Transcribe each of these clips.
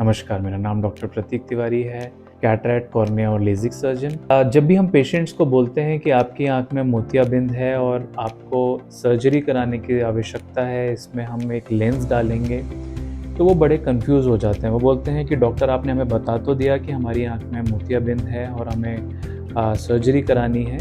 नमस्कार, मेरा नाम डॉक्टर प्रतीक तिवारी है, कैटरैक्ट, कॉर्निया और लेजिक सर्जन। जब भी हम पेशेंट्स को बोलते हैं कि आपकी आँख में मोतियाबिंद है और आपको सर्जरी कराने की आवश्यकता है, इसमें हम एक लेंस डालेंगे, तो वो बड़े कन्फ्यूज़ हो जाते हैं। वो बोलते हैं कि डॉक्टर आपने हमें बता तो दिया कि हमारी आँख में मोतियाबिंद है और हमें सर्जरी करानी है,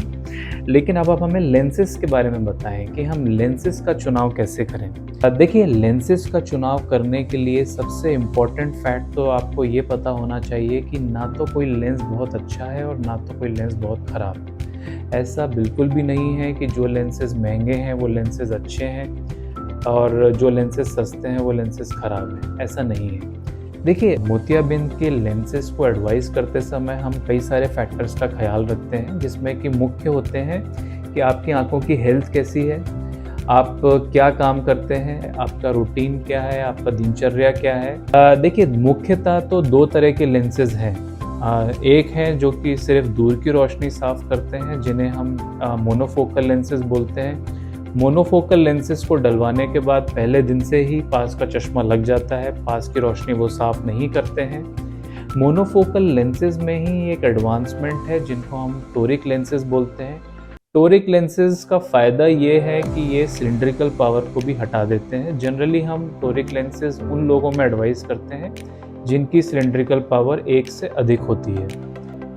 लेकिन अब आप हमें लेंसेज़ के बारे में बताएँ कि हम लेंसेज़ का चुनाव कैसे करें? देखिए, लेंसेज़ का चुनाव करने के लिए सबसे इम्पोर्टेंट फैक्ट तो आपको ये पता होना चाहिए कि ना तो कोई लेंस बहुत अच्छा है और ना तो कोई लेंस बहुत ख़राब है। ऐसा बिल्कुल भी नहीं है कि जो लेंसेज़ महँगे हैं वो लेंसेज़ अच्छे हैं और जो लेंसेज़ सस्ते हैं वो लेंसेज़ ख़राब हैं, ऐसा नहीं है। देखिए, मोतियाबिंद के लेंसेज़ को एडवाइस करते समय हम कई सारे फैक्टर्स का ख़्याल रखते हैं, जिसमें कि मुख्य होते हैं कि आपकी आँखों की हेल्थ कैसी है, आप क्या काम करते हैं, आपका रूटीन क्या है, आपका दिनचर्या क्या है। देखिए, मुख्यतः तो 2 तरह के लेंसेज़ हैं। एक है जो कि सिर्फ़ दूर की रोशनी साफ़ करते हैं, जिन्हें हम मोनोफ़ोकल लेंसेज़ बोलते हैं। मोनोफ़ोकल लेंसेज़ को डलवाने के बाद पहले दिन से ही पास का चश्मा लग जाता है, पास की रोशनी वो साफ़ नहीं करते हैं। मोनोफ़ोकल लेंसेज़ में ही एक एडवांसमेंट है जिनको हम टोरिक लेंसेज़ बोलते हैं। टोरिक लेंसेज़ का फ़ायदा ये है कि ये सिलिंड्रिकल पावर को भी हटा देते हैं। जनरली हम टोरिक लेंसेज़ उन लोगों में एडवाइस करते हैं जिनकी सिलिंड्रिकल पावर 1 से अधिक होती है।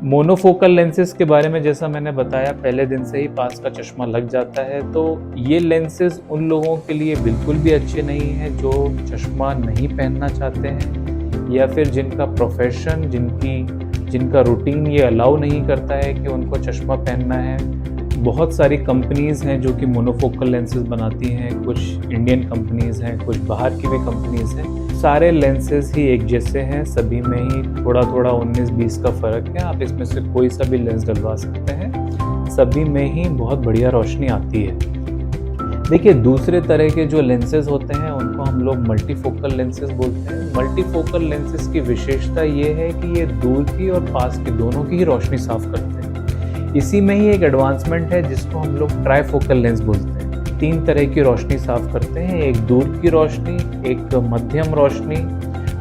मोनोफोकल लेंसेज़ के बारे में जैसा मैंने बताया, पहले दिन से ही पास का चश्मा लग जाता है, तो ये लेंसेज़ उन लोगों के लिए बिल्कुल भी अच्छे नहीं हैं जो चश्मा नहीं पहनना चाहते हैं या फिर जिनका प्रोफ़ेशन, जिनका रूटीन ये अलाउ नहीं करता है कि उनको चश्मा पहनना है। बहुत सारी कंपनीज़ हैं जो कि मोनोफोकल लेंसेज़ बनाती हैं, कुछ इंडियन कंपनीज़ हैं, कुछ बाहर की भी कंपनीज़ हैं। सारे लेंसेज़ ही एक जैसे हैं, सभी में ही थोड़ा-थोड़ा 19-20 का फ़र्क है। आप इसमें से कोई सा भी लेंस डलवा सकते हैं, सभी में ही बहुत बढ़िया रोशनी आती है। देखिए, दूसरे तरह के जो लेंसेज़ होते हैं उनको हम लोग मल्टीफ़ोकल लेंसेज़ बोलते हैं। मल्टीफ़ोकल लेंसेज़ की विशेषता ये है कि ये दूर की और पास की दोनों की ही रोशनी साफ़ करते हैं। इसी में ही एक एडवांसमेंट है जिसको हम लोग ट्राइफ़ोकल लेंस बोलते हैं। 3 तरह की रोशनी साफ़ करते हैं, एक दूर की रोशनी, एक मध्यम रोशनी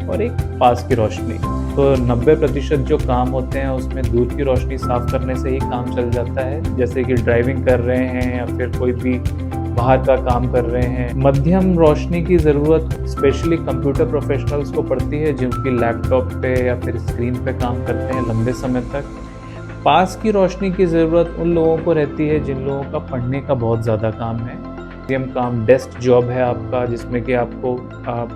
और एक पास की रोशनी। तो 90% जो काम होते हैं उसमें दूर की रोशनी साफ़ करने से ही काम चल जाता है, जैसे कि ड्राइविंग कर रहे हैं या फिर कोई भी बाहर का काम कर रहे हैं। मध्यम रोशनी की ज़रूरत स्पेशली कंप्यूटर प्रोफेशनल्स को पड़ती है, जिनकी लैपटॉप पे या फिर स्क्रीन पे काम करते हैं लंबे समय तक। पास की रोशनी की ज़रूरत उन लोगों को रहती है जिन लोगों का पढ़ने का बहुत ज़्यादा काम है, काम डेस्क जॉब है आपका, जिसमें कि आपको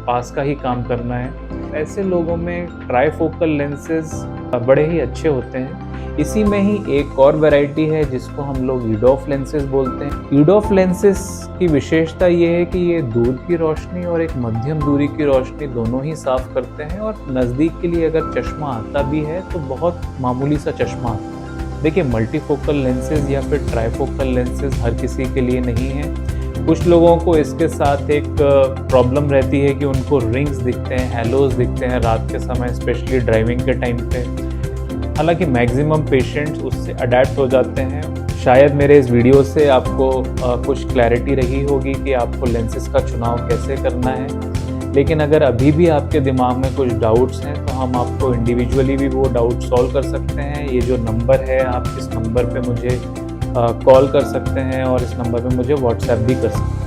पास का ही काम करना है। ऐसे लोगों में ट्राइफ़ोकल लेंसेज़ बड़े ही अच्छे होते हैं। इसी में ही एक और वैरायटी है जिसको हम लोग EDOF लेंसेज़ बोलते हैं। EDOF लेंसेज़ की विशेषता ये है कि ये दूर की रोशनी और एक मध्यम दूरी की रोशनी दोनों ही साफ़ करते हैं और नज़दीक के लिए अगर चश्मा आता भी है तो बहुत मामूली सा चश्मा आता है। देखिए, मल्टीफ़ोकल लेंसेज़ या फिर ट्राइफ़ोकल लेंसेज़ हर किसी के लिए नहीं है। कुछ लोगों को इसके साथ एक प्रॉब्लम रहती है कि उनको रिंग्स दिखते हैं, हैलोज़ दिखते हैं रात के समय, स्पेशली ड्राइविंग के टाइम पे। हालांकि मैक्सिमम पेशेंट्स उससे अडैप्ट हो जाते हैं। शायद मेरे इस वीडियो से आपको कुछ क्लैरिटी रही होगी कि आपको लेंसेज़ का चुनाव कैसे करना है। लेकिन अगर अभी भी आपके दिमाग में कुछ डाउट्स हैं तो हम आपको इंडिविजुअली भी वो डाउट सॉल्व कर सकते हैं। ये जो नंबर है, आप इस नंबर पे मुझे कॉल कर सकते हैं और इस नंबर पे मुझे व्हाट्सएप भी कर सकते हैं।